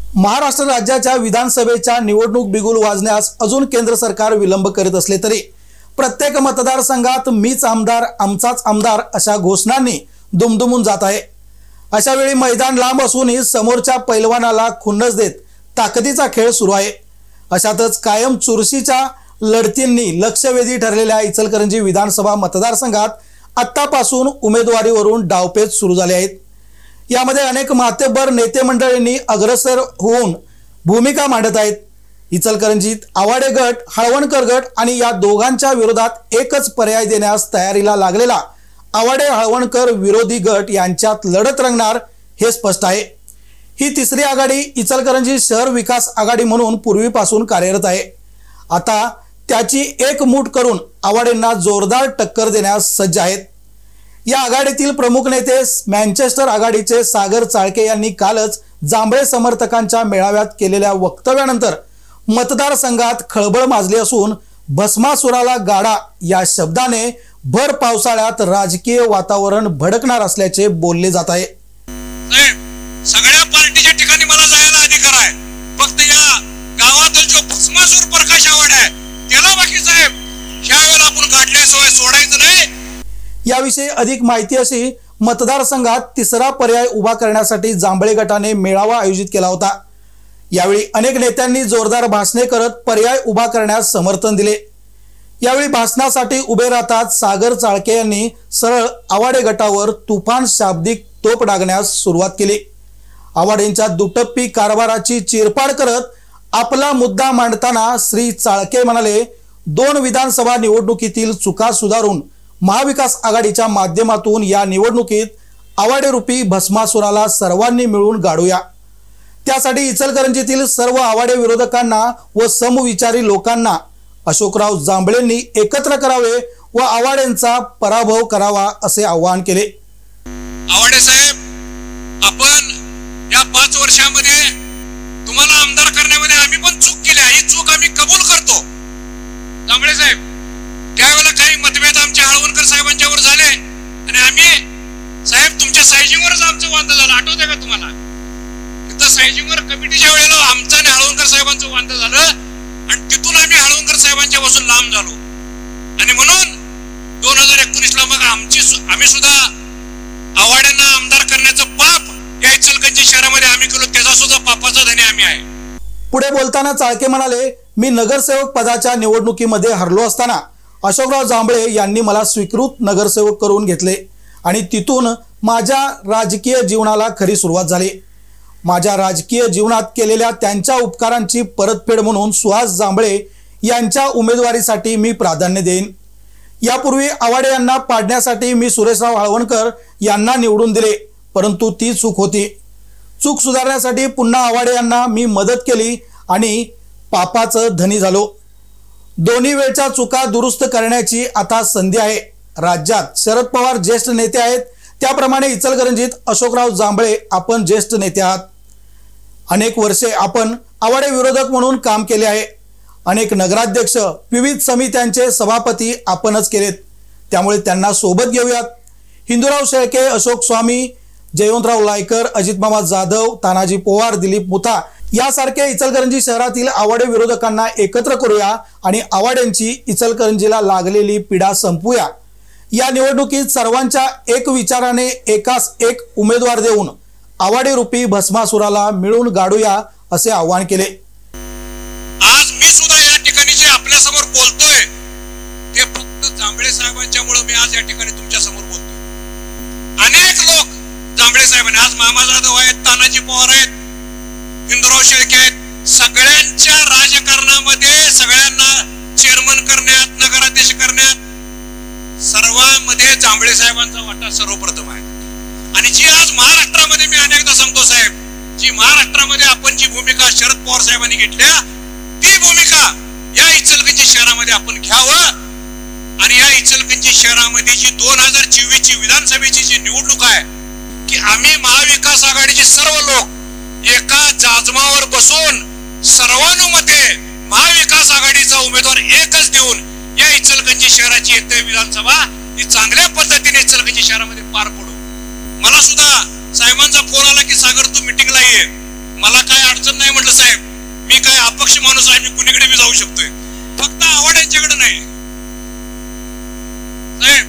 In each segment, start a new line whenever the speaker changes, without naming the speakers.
महाराष्ट्र राज्याच्या विधानसभेच्या निवडणूक बिगुल वाजण्यास अजून केंद्र सरकार विलंब करीत असले तरी प्रत्येक मतदारसंघात मीच आमदार आमचाच आमदार अशा घोषणांनी दुमदुमून जात आहे। अशा वेळी मैदान लांब असूनही समोरच्या पैलवानाला खुन्नस देत ताकदीचा खेळ सुरू आहे। अशातच कायम चुरशीच्या लढतींनी लक्षवेधी ठरलेल्या इचलकरंजी विधानसभा मतदारसंघात आत्तापासून उमेदवारीवरून डावपेच सुरू झाले आहेत। यामध्ये अनेक मातेबर नेते मंडळींनी अग्रेसर होऊन भूमिका मांडत आहेत। इचलकरंजीत आवाडे गट, हळवणकर गट आणि या दोघांच्या विरोधात एकच पर्याय देण्यास तयारीला लागलेला आवाडे हळवणकर विरोधी गट यांच्यात लढत रंगणार हे स्पष्ट आहे। ही तिसरी आघाडी इचलकरंजी शहर विकास आघाडी म्हणून पूर्वीपासून कार्यरत आहे। आता त्याची एक मूठ करून आवाडेंना जोरदार टक्कर देण्यास सज्ज आहेत। या आघाडीतील प्रमुख नेते मँचेस्टर आघाडीचे सागर चाळके यांनी कालच जांभळे समर्थकांच्या मेळाव्यात केलेल्या वक्तव्यानंतर मतदारसंघात खळबळ माजली असून भस्मासुराला गाडा या शब्दाने भर पावसाळ्यात राजकीय वातावरण भडकणार असल्याचे बोलले जात आहे।
सगळ्या पार्टीच्या ठिकाणी मला जायला अधिकार आहे, फक्त या गावातील जो भस्मासूर प्रकाश आवाड आहे त्याला बाकी साहेब ह्यावेळेला आपण काढल्याशिवाय सोडायचं नाही।
याविषयी अधिक माहिती अशी मतदारसंघात तिसरा पर्याय उभा करण्यासाठी जांभळे गटाने मेळावा आयोजित केला होता। यावेळी अनेक नेत्यांनी जोरदार भाषणे करत पर्याय उभा करण्यास समर्थन दिले। यावेळी भाषणासाठी उभे राहतात सागर चाळके यांनी सरळ आवाडे गटावर तुफान शाब्दिक तोप डागण्यास सुरुवात केली। आवाडेंच्या दुटप्पी कारभाराची चिरपाड करत आपला मुद्दा मांडताना श्री चाळके म्हणाले, 2 विधानसभा निवडणुकीतील चुका सुधारून महाविकास आघाडीच्या माध्यमातून या निवडणुकीत आवाडे रूपी भस्मासुराला सर्वांनी मिळून गाडूया। त्यासाठी इचलकरंजीतील सर्व आवाडे विरोधकांना व समविचारी लोकांना अशोकराव जांभळेंनी एकत्र करावे व आवाडेंचा पराभव करावा असे आवाहन केले।
आवाडे साहेब, आपण या 5 वर्षांमध्ये तुम्हाला आमदार करण्यामध्ये आम्ही पण चूक केली आहे, ही चूक आम्ही कबूल करतो। जांभळे साहेब, त्यावेळेला काही मतभेद आमच्या हळवणकर साहेबांच्यावर झाले आणि आम्ही साहेब तुमच्या सायजिंगवरच आमचं वाद झालं, आठवतंय का तुम्हाला? तिथं सायजिंगवर कमिटीच्या वेळेला आमचं आणि हळवणकर साहेबांचं वाद झालं आणि तिथून आम्ही हळवणकर साहेबांच्या पासून लांब झालो आणि म्हणून 2019ला मग आम्ही सुद्धा आवाड्यांना आमदार करण्याचं पाप या इचलकरंजी शहरामध्ये आम्ही केलो, त्याचा सुद्धा पापाचा धनी आम्ही आहे।
पुढे बोलताना चाळके म्हणाले, मी नगरसेवक पदाच्या निवडणुकीमध्ये हरलो असताना अशोकराव जांभळे यांनी मला स्वीकृत नगरसेवक करून घेतले आणि तिथून माझ्या राजकीय जीवनाला खरी सुरुवात झाली। माझ्या राजकीय जीवनात केलेल्या त्यांच्या उपकारांची परतफेड म्हणून सुहास जांभळे यांच्या उमेदवारीसाठी मी प्राधान्य देईन। यापूर्वी आवाडे यांना पाडण्यासाठी मी सुरेशराव हळवणकर यांना निवडून दिले, परंतु ती चूक होती। चूक सुधारण्यासाठी पुन्हा आवाडे यांना मी मदत केली आणि पापाचं धनी झालो। दोन्ही वेळच्या चुका दुरुस्त करण्याची आता संधी आहे। राज्यात शरद पवार ज्येष्ठ नेते आहेत, त्याप्रमाणे इचलकरंजीत अशोकराव जांभळे आपण ज्येष्ठ नेते आहात। अनेक वर्षे आपण आवाडे विरोधक म्हणून काम केले आहे। अनेक नगराध्यक्ष, विविध समित्यांचे सभापती आपणच केलेत, त्यामुळे त्यांना सोबत घेऊयात। हिंदूराव शेळके, अशोक स्वामी, जयवंतराव लायकर, अजितमामा जाधव, तानाजी पवार, दिलीप मुथा यासारख्या इचलकरंजी शहरातील आवाडे विरोधकांना एकत्र करूया आणि आवाड्यांची इचलकरंजीला लागलेली पीडा संपवूया। या निवडणुकीत सर्वांच्या एक विचाराने एकास एक उमेदवार देऊन आवाडे रूपी भस्मासुराला मिळून गाडूया असे आवाहन केले।
आज मी सुद्धा या ठिकाणी जे आपल्या समोर बोलतोय ते फक्त जांभळे साहेबांच्यामुळे मी आज या ठिकाणी तुमच्या समोर बोलतोय। अनेक लोक जांभळे साहेबांनी, आज मामा जाधव आहेत, तानाजी पवार आहेत, हिंदूराव शेळके आहेत, सगळ्यांच्या राजकारणामध्ये सगळ्यांना चेअरमन करण्यात, नगराध्यक्ष करण्यात सर्वांमध्ये जांभळे साहेबांचा वाटा सर्वप्रथम आहे। आणि जी आज महाराष्ट्रामध्ये मी अनेकदा सांगतो साहेब, जी महाराष्ट्रामध्ये आपण जी भूमिका शरद पवार साहेबांनी घेतल्या ती भूमिका या इचलकरंजी शहरामध्ये आपण घ्यावं आणि या इचलकरंजी शहरामध्ये जी 2024 ची विधानसभेची जी निवडणूक आहे की आम्ही महाविकास आघाडीचे सर्व लोक एका जाजमावर बसून सर्वानुमते महाविकास आघाडीचा उमेदवार एकच देऊन या इचलकरंजी शहराची येत्या विधानसभा ही चांगल्या पद्धतीने इचलकरंजी शहरामध्ये पार पडू। मला सुद्धा साहेबांचा फोन आला की सागर तू मीटिंगला ये, मला काय अडचण नाही म्हटलं साहेब, मी काय अपक्ष माणूस आहे, मी कुणीकडे बी जाऊ शकतोय, फक्त आवड यांच्याकडे नाही साहेब.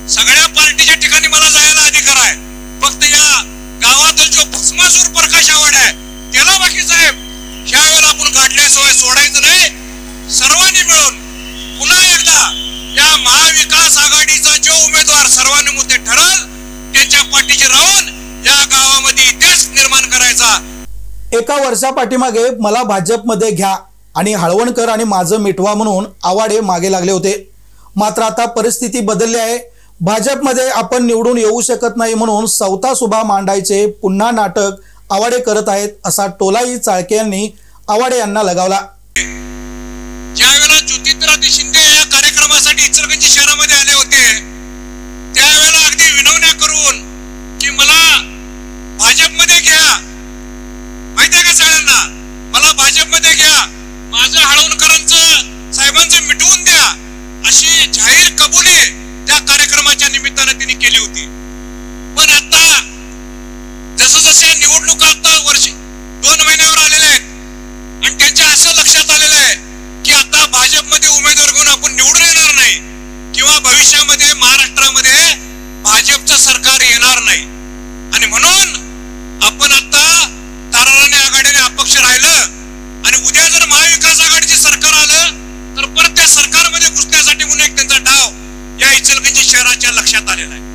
सगळ्या पार्टीच्या ठिकाणी मला जायला अधिकार आहे, फक्त या गावातील जो भस्मासूर प्रकाश आवाड आहे त्याला बाकी साहेब ह्या वेळेला आपण काढल्याशिवाय सोडायचं नाही. सर्वांनी मिळून पुन्हा एकदा या महाविकास आघाडीचा जो उमेदवार सर्वानुमते ठरल त्यांच्या पाठीशी राहून या गावामध्ये इतिहास निर्माण करायचा.
एका वर्षापाठीमागे मला भाजपमध्ये घ्या आणि हळवणकर आणि माझं मिटवा म्हणून आवाडे मागे लागले होते. मात्र आता परिस्थिती बदलली आहे. भाजपमध्ये आपण निवडून येऊ शकत नाही म्हणून सवता सुभा मांडायचे पुन्हा नाटक आवाडे करत आहेत असा टोलाही चाळके यांनी आवाडे यांना लगावला.
ज्यावेळेला ज्योतिरादित्य शिंदे या कार्यक्रमासाठी इचलकरंजी शहरामध्ये आले होते त्यावेळेला अगदी विनवण्या करून की मला भाजपमध्ये घ्या, माहिती आहे का सगळ्यांना, मला भाजपमध्ये घ्या, माझं हळवणकरांचं साहेबांचं मिटवून द्या, अशी जाहीर कबुली त्या कार्यक्रमाच्या निमित्तानं त्यांनी केली होती. पण आता जसं निवडणुका आता वर्ष 2 महिन्यावर आलेल्या आहेत आणि त्यांच्या असं लक्षात आलेलं आहे की आता भाजपमध्ये उमेदवार घेऊन आपण निवडून येणार नाही किंवा भविष्यामध्ये महाराष्ट्रामध्ये भाजपचं सरकार येणार नाही. आणि म्हणून आपण आता ताराराणी आघाडीने अपक्ष राहिलं आणि उद्या जर महाविकास आघाडीचे सरकार आलं तर परत त्या सरकारमध्ये घुसण्यासाठी म्हणून एक त्यांचा डाव या इचलकरंजी शहराच्या लक्षात आलेला आहे.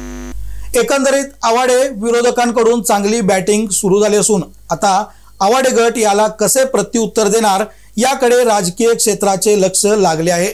एकंदरीत आवाडे विरोधकांकडून चांगली बॅटिंग सुरू झाली असून आता आवाडे गट याला कसे प्रत्युत्तर देणार याकडे राजकीय क्षेत्राचे लक्ष लागले आहे.